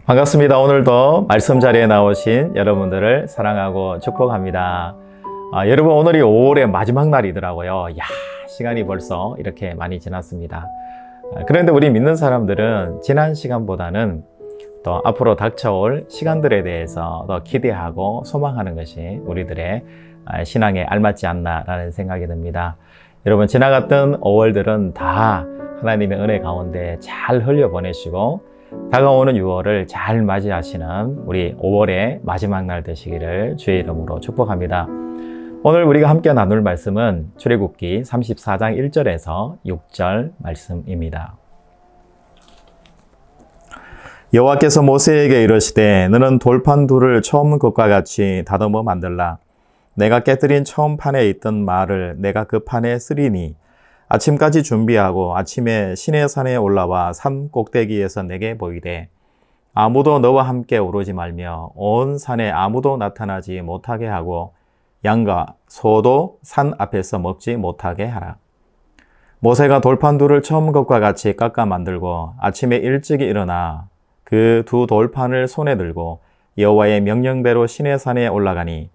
반갑습니다. 오늘도 말씀 자리에 나오신 여러분들을 사랑하고 축복합니다. 여러분, 오늘이 5월의 마지막 날이더라고요. 시간이 벌써 이렇게 많이 지났습니다. 그런데 우리 믿는 사람들은 지난 시간보다는 또 앞으로 닥쳐올 시간들에 대해서 더 기대하고 소망하는 것이 우리들의 신앙에 알맞지 않나라는 생각이 듭니다. 여러분, 지나갔던 5월들은 다 하나님의 은혜 가운데 잘 흘려보내시고 다가오는 6월을 잘 맞이하시는 우리 5월의 마지막 날 되시기를 주의 이름으로 축복합니다. 오늘 우리가 함께 나눌 말씀은 출애굽기 34장 1절에서 6절 말씀입니다. 여호와께서 모세에게 이르시되 너는 돌판 둘을 처음 것과 같이 다듬어 만들라. 내가 깨뜨린 처음 판에 있던 말을 내가 그 판에 쓰리니 아침까지 준비하고 아침에 시내산에 올라와 산 꼭대기에서 내게 보이되 아무도 너와 함께 오르지 말며 온 산에 아무도 나타나지 못하게 하고 양과 소도 산 앞에서 먹지 못하게 하라. 모세가 돌판 둘을 처음 것과 같이 깎아 만들고 아침에 일찍이 일어나 그 두 돌판을 손에 들고 여호와의 명령대로 시내산에 올라가니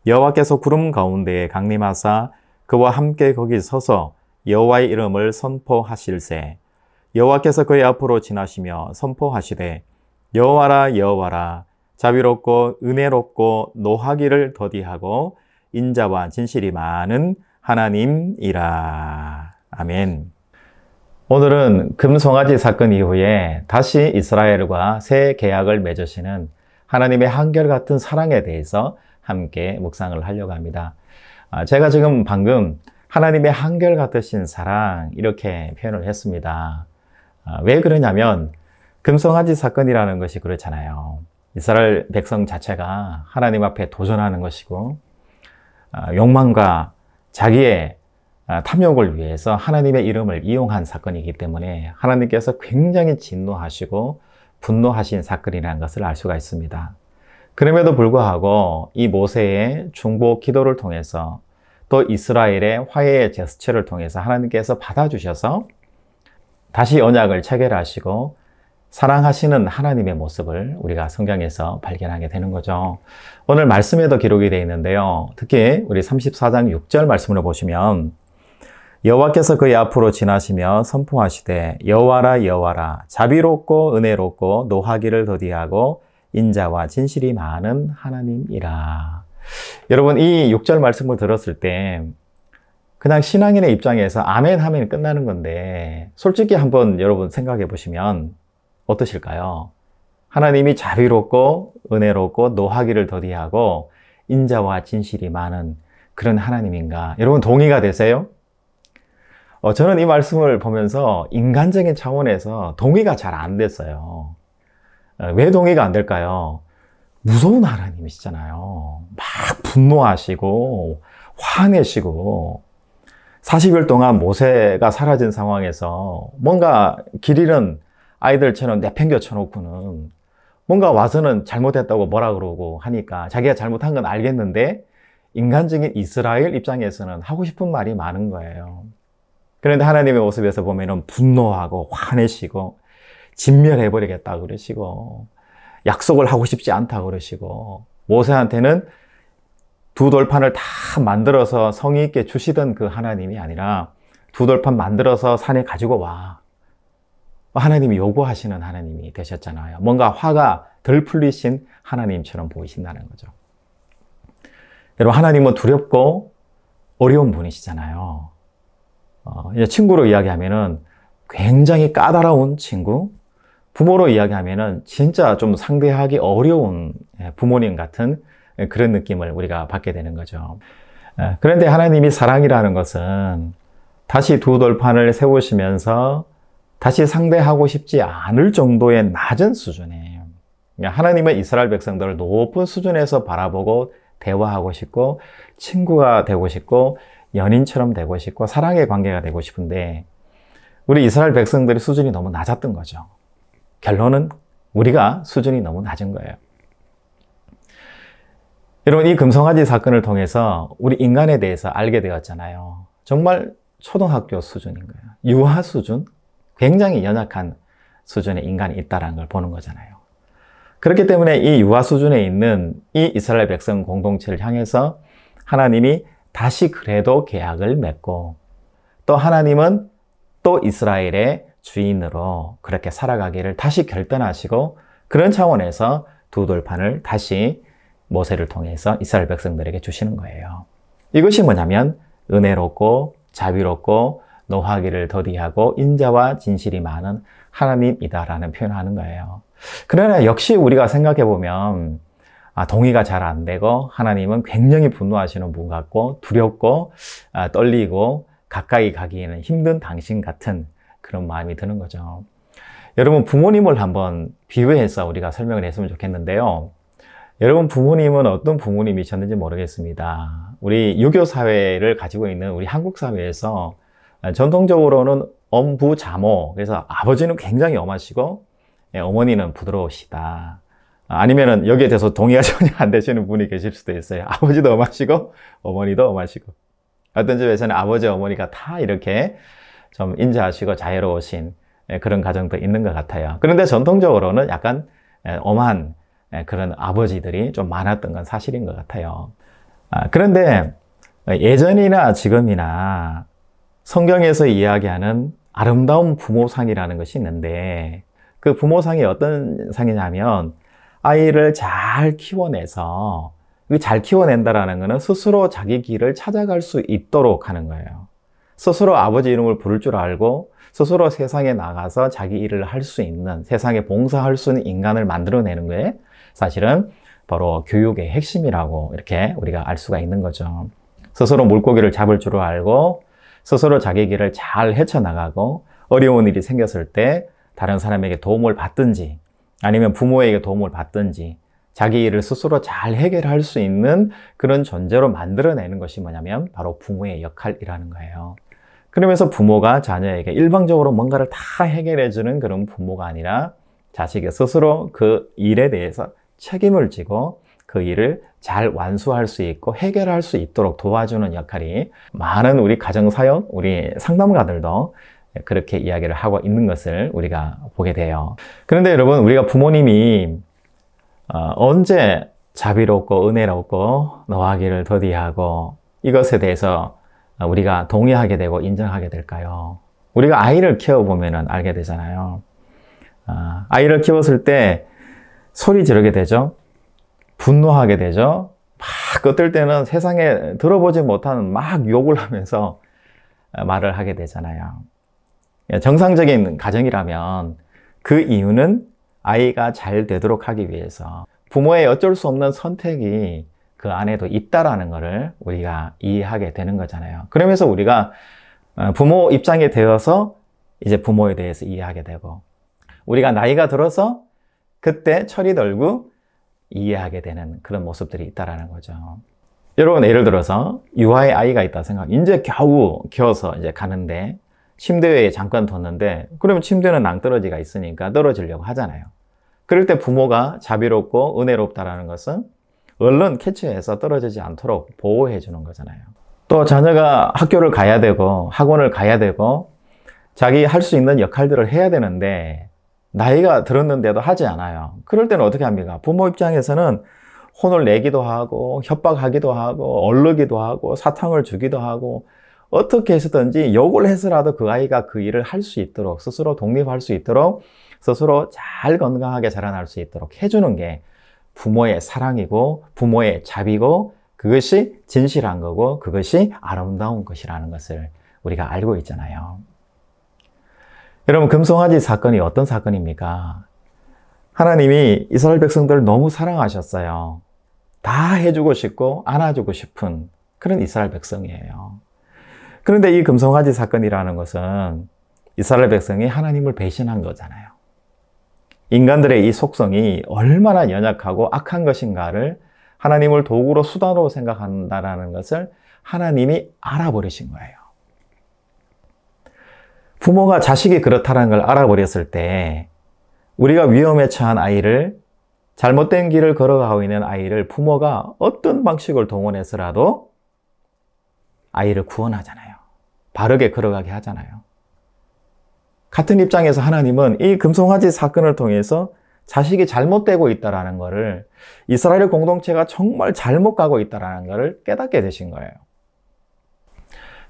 여호와께서 구름 가운데에 강림하사 그와 함께 거기 서서 여호와의 이름을 선포하실세. 여호와께서 그의 앞으로 지나시며 선포하시되 여호와라 여호와라 자비롭고 은혜롭고 노하기를 더디하고 인자와 진실이 많은 하나님이라. 아멘. 오늘은 금송아지 사건 이후에 다시 이스라엘과 새 계약을 맺으시는 하나님의 한결같은 사랑에 대해서 함께 묵상을 하려고 합니다. 제가 지금 방금 하나님의 한결같으신 사랑 이렇게 표현을 했습니다. 왜 그러냐면 금송아지 사건이라는 것이 그렇잖아요. 이스라엘 백성 자체가 하나님 앞에 도전하는 것이고 욕망과 자기의 탐욕을 위해서 하나님의 이름을 이용한 사건이기 때문에 하나님께서 굉장히 진노하시고 분노하신 사건이라는 것을 알 수가 있습니다. 그럼에도 불구하고 이 모세의 중보 기도를 통해서 또 이스라엘의 화해의 제스처를 통해서 하나님께서 받아주셔서 다시 언약을 체결하시고 사랑하시는 하나님의 모습을 우리가 성경에서 발견하게 되는 거죠. 오늘 말씀에도 기록이 되어 있는데요. 특히 우리 34장 6절 말씀을 보시면 여호와께서 그의 앞으로 지나시며 선포하시되 여호와라 여호와라 자비롭고 은혜롭고 노하기를 더디하고 인자와 진실이 많은 하나님이라. 여러분, 이 6절 말씀을 들었을 때 그냥 신앙인의 입장에서 아멘 하면 끝나는 건데 솔직히 한번 여러분 생각해 보시면 어떠실까요? 하나님이 자비롭고 은혜롭고 노하기를 더디하고 인자와 진실이 많은 그런 하나님인가? 여러분 동의가 되세요? 저는 이 말씀을 보면서 인간적인 차원에서 동의가 잘 안 됐어요. 왜 동의가 안 될까요? 무서운 하나님이시잖아요. 막 분노하시고 화내시고 40일 동안 모세가 사라진 상황에서 뭔가 길 잃은 아이들처럼 내팽겨 쳐놓고는 뭔가 와서는 잘못했다고 뭐라 그러고 하니까 자기가 잘못한 건 알겠는데 인간적인 이스라엘 입장에서는 하고 싶은 말이 많은 거예요. 그런데 하나님의 모습에서 보면은 분노하고 화내시고 진멸해버리겠다 그러시고 약속을 하고 싶지 않다 그러시고 모세한테는 두 돌판을 다 만들어서 성의 있게 주시던 그 하나님이 아니라 두 돌판 만들어서 산에 가지고 와. 하나님이 요구하시는 하나님이 되셨잖아요. 뭔가 화가 덜 풀리신 하나님처럼 보이신다는 거죠. 여러분, 하나님은 두렵고 어려운 분이시잖아요. 이제 친구로 이야기하면은 굉장히 까다로운 친구, 부모로 이야기하면은 진짜 좀 상대하기 어려운 부모님 같은 그런 느낌을 우리가 받게 되는 거죠. 그런데 하나님이 사랑이라는 것은 다시 두 돌판을 세우시면서 다시 상대하고 싶지 않을 정도의 낮은 수준이에요. 하나님은 이스라엘 백성들을 높은 수준에서 바라보고 대화하고 싶고 친구가 되고 싶고 연인처럼 되고 싶고 사랑의 관계가 되고 싶은데 우리 이스라엘 백성들의 수준이 너무 낮았던 거죠. 결론은 우리가 수준이 너무 낮은 거예요. 여러분, 이 금송아지 사건을 통해서 우리 인간에 대해서 알게 되었잖아요. 정말 초등학교 수준인 거예요. 유아 수준? 굉장히 연약한 수준의 인간이 있다는 걸 보는 거잖아요. 그렇기 때문에 이 유아 수준에 있는 이 이스라엘 백성 공동체를 향해서 하나님이 다시 그래도 계약을 맺고, 또 하나님은 또 이스라엘의 주인으로 그렇게 살아가기를 다시 결단하시고, 그런 차원에서 두 돌판을 다시 모세를 통해서 이스라엘 백성들에게 주시는 거예요. 이것이 뭐냐면 은혜롭고 자비롭고 노하기를 더디하고 인자와 진실이 많은 하나님이다라는 표현을 하는 거예요. 그러나 역시 우리가 생각해 보면 동의가 잘 안 되고 하나님은 굉장히 분노하시는 분 같고 두렵고 떨리고 가까이 가기에는 힘든 당신 같은 그런 마음이 드는 거죠. 여러분, 부모님을 한번 비유해서 우리가 설명을 했으면 좋겠는데요. 여러분, 부모님은 어떤 부모님이셨는지 모르겠습니다. 우리 유교 사회를 가지고 있는 우리 한국 사회에서 전통적으로는 엄부 자모, 그래서 아버지는 굉장히 엄하시고 어머니는 부드러우시다. 아니면은 여기에 대해서 동의가 전혀 안 되시는 분이 계실 수도 있어요. 아버지도 엄하시고 어머니도 엄하시고, 어떤 집에서는 아버지 어머니가 다 이렇게 좀 인자하시고 자애로우신 그런 가정도 있는 것 같아요. 그런데 전통적으로는 약간 엄한 그런 아버지들이 좀 많았던 건 사실인 것 같아요. 그런데 예전이나 지금이나 성경에서 이야기하는 아름다운 부모상이라는 것이 있는데, 그 부모상이 어떤 상이냐면 아이를 잘 키워내서, 잘 키워낸다라는 것은 스스로 자기 길을 찾아갈 수 있도록 하는 거예요. 스스로 아버지 이름을 부를 줄 알고 스스로 세상에 나가서 자기 일을 할 수 있는, 세상에 봉사할 수 있는 인간을 만들어내는 거에 사실은 바로 교육의 핵심이라고 이렇게 우리가 알 수가 있는 거죠. 스스로 물고기를 잡을 줄 알고 스스로 자기 길을 잘 헤쳐나가고 어려운 일이 생겼을 때 다른 사람에게 도움을 받든지 아니면 부모에게 도움을 받든지 자기 일을 스스로 잘 해결할 수 있는 그런 존재로 만들어내는 것이 뭐냐면 바로 부모의 역할이라는 거예요. 그러면서 부모가 자녀에게 일방적으로 뭔가를 다 해결해주는 그런 부모가 아니라 자식이 스스로 그 일에 대해서 책임을 지고 그 일을 잘 완수할 수 있고 해결할 수 있도록 도와주는 역할이 많은 우리 가정사역, 우리 상담가들도 그렇게 이야기를 하고 있는 것을 우리가 보게 돼요. 그런데 여러분, 우리가 부모님이 언제 자비롭고 은혜롭고 노하기를 더디하고 이것에 대해서 우리가 동의하게 되고 인정하게 될까요? 우리가 아이를 키워보면 알게 되잖아요. 아이를 키웠을 때 소리 지르게 되죠. 분노하게 되죠. 막 어떨 때는 세상에 들어보지 못하는 막 욕을 하면서 말을 하게 되잖아요. 정상적인 가정이라면 그 이유는 아이가 잘 되도록 하기 위해서 부모의 어쩔 수 없는 선택이 그 안에도 있다라는 것을 우리가 이해하게 되는 거잖아요. 그러면서 우리가 부모 입장에 되어서 이제 부모에 대해서 이해하게 되고, 우리가 나이가 들어서 그때 철이 들고 이해하게 되는 그런 모습들이 있다라는 거죠. 여러분, 예를 들어서 유아의 아이가 있다 생각. 이제 겨우 키워서 이제 가는데 침대 위에 잠깐 뒀는데, 그러면 침대는 낭떠러지가 있으니까 떨어지려고 하잖아요. 그럴 때 부모가 자비롭고 은혜롭다라는 것은 얼른 캐치해서 떨어지지 않도록 보호해 주는 거잖아요. 또 자녀가 학교를 가야 되고 학원을 가야 되고 자기 할 수 있는 역할들을 해야 되는데 나이가 들었는데도 하지 않아요. 그럴 때는 어떻게 합니까? 부모 입장에서는 혼을 내기도 하고 협박하기도 하고 얼르기도 하고 사탕을 주기도 하고 어떻게 해서든지 욕을 해서라도 그 아이가 그 일을 할 수 있도록, 스스로 독립할 수 있도록, 스스로 잘 건강하게 자라날 수 있도록 해주는 게 부모의 사랑이고 부모의 자비고, 그것이 진실한 거고 그것이 아름다운 것이라는 것을 우리가 알고 있잖아요. 여러분, 금송아지 사건이 어떤 사건입니까? 하나님이 이스라엘 백성들을 너무 사랑하셨어요. 다 해주고 싶고 안아주고 싶은 그런 이스라엘 백성이에요. 그런데 이 금송아지 사건이라는 것은 이스라엘 백성이 하나님을 배신한 거잖아요. 인간들의 이 속성이 얼마나 연약하고 악한 것인가를 하나님을 도구로 수단으로 생각한다는 것을 하나님이 알아버리신 거예요. 부모가 자식이 그렇다는 걸 알아버렸을 때 우리가 위험에 처한 아이를, 잘못된 길을 걸어가고 있는 아이를 부모가 어떤 방식을 동원해서라도 아이를 구원하잖아요. 바르게 걸어가게 하잖아요. 같은 입장에서 하나님은 이 금송아지 사건을 통해서 자식이 잘못되고 있다는 것을, 이스라엘 공동체가 정말 잘못 가고 있다는 것을 깨닫게 되신 거예요.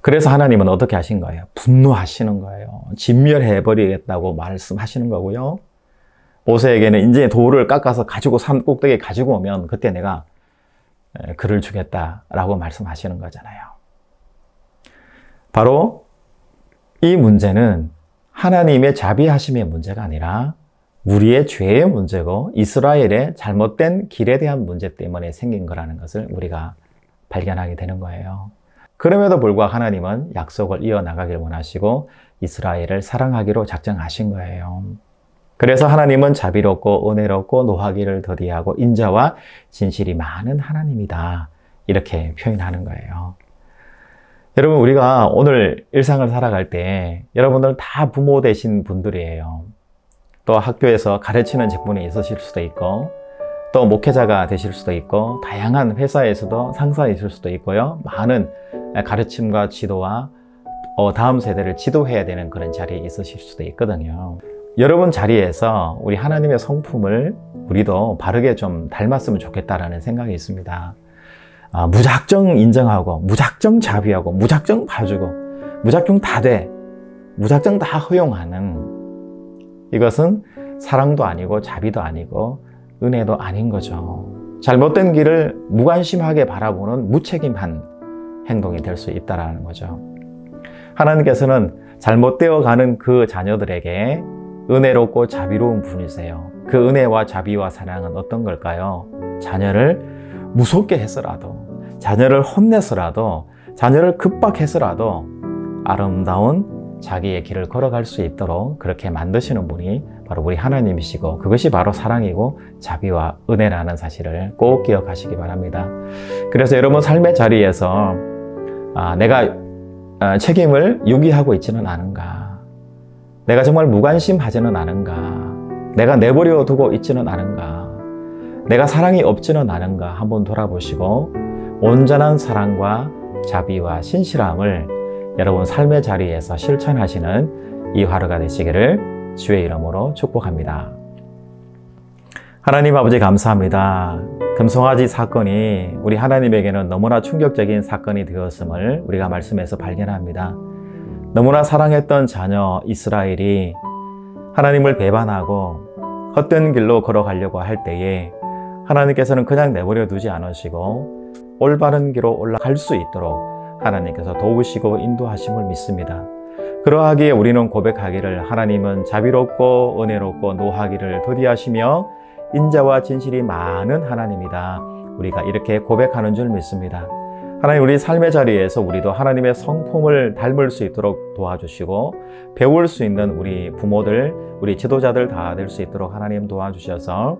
그래서 하나님은 어떻게 하신 거예요? 분노하시는 거예요. 진멸해버리겠다고 말씀하시는 거고요. 모세에게는 이제 돌을 깎아서 가지고 산 꼭대기에 가지고 오면 그때 내가 그를 주겠다라고 말씀하시는 거잖아요. 바로 이 문제는 하나님의 자비하심의 문제가 아니라 우리의 죄의 문제고 이스라엘의 잘못된 길에 대한 문제 때문에 생긴 거라는 것을 우리가 발견하게 되는 거예요. 그럼에도 불구하고 하나님은 약속을 이어나가길 원하시고 이스라엘을 사랑하기로 작정하신 거예요. 그래서 하나님은 자비롭고 은혜롭고 노하기를 더디하고 인자와 진실이 많은 하나님이다. 이렇게 표현하는 거예요. 여러분, 우리가 오늘 일상을 살아갈 때 여러분들 다 부모 되신 분들이에요. 또 학교에서 가르치는 직분이 있으실 수도 있고, 또 목회자가 되실 수도 있고, 다양한 회사에서도 상사이실 수도 있고요. 많은 가르침과 지도와 다음 세대를 지도해야 되는 그런 자리에 있으실 수도 있거든요. 여러분 자리에서 우리 하나님의 성품을 우리도 바르게 좀 닮았으면 좋겠다라는 생각이 있습니다. 무작정 인정하고, 무작정 자비하고, 무작정 봐주고, 무작정 다 돼, 무작정 다 허용하는, 이것은 사랑도 아니고 자비도 아니고 은혜도 아닌 거죠. 잘못된 길을 무관심하게 바라보는 무책임한 행동이 될 수 있다는 거죠. 하나님께서는 잘못되어 가는 그 자녀들에게 은혜롭고 자비로운 분이세요. 그 은혜와 자비와 사랑은 어떤 걸까요? 자녀를 무섭게 해서라도, 자녀를 혼내서라도, 자녀를 급박해서라도 아름다운 자기의 길을 걸어갈 수 있도록 그렇게 만드시는 분이 바로 우리 하나님이시고, 그것이 바로 사랑이고 자비와 은혜라는 사실을 꼭 기억하시기 바랍니다. 그래서 여러분 삶의 자리에서 내가 책임을 유기하고 있지는 않은가? 내가 정말 무관심하지는 않은가? 내가 내버려 두고 있지는 않은가? 내가 사랑이 없지는 않은가? 한번 돌아보시고 온전한 사랑과 자비와 신실함을 여러분 삶의 자리에서 실천하시는 이 하루가 되시기를 주의 이름으로 축복합니다. 하나님 아버지 감사합니다. 금송아지 사건이 우리 하나님에게는 너무나 충격적인 사건이 되었음을 우리가 말씀에서 발견합니다. 너무나 사랑했던 자녀 이스라엘이 하나님을 배반하고 헛된 길로 걸어가려고 할 때에 하나님께서는 그냥 내버려 두지 않으시고 올바른 길로 올라갈 수 있도록 하나님께서 도우시고 인도하심을 믿습니다. 그러하기에 우리는 고백하기를 하나님은 자비롭고 은혜롭고 노하기를 더디하시며 인자와 진실이 많은 하나님이다. 우리가 이렇게 고백하는 줄 믿습니다. 하나님, 우리 삶의 자리에서 우리도 하나님의 성품을 닮을 수 있도록 도와주시고 배울 수 있는 우리 부모들, 우리 지도자들 다 될 수 있도록 하나님 도와주셔서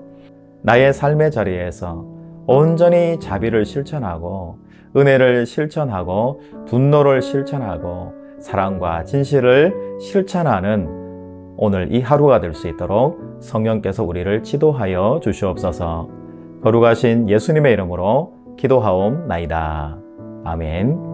나의 삶의 자리에서 온전히 자비를 실천하고 은혜를 실천하고 분노를 실천하고 사랑과 진실을 실천하는 오늘 이 하루가 될 수 있도록 성령께서 우리를 지도하여 주시옵소서. 거룩하신 예수님의 이름으로 기도하옵나이다. 아멘.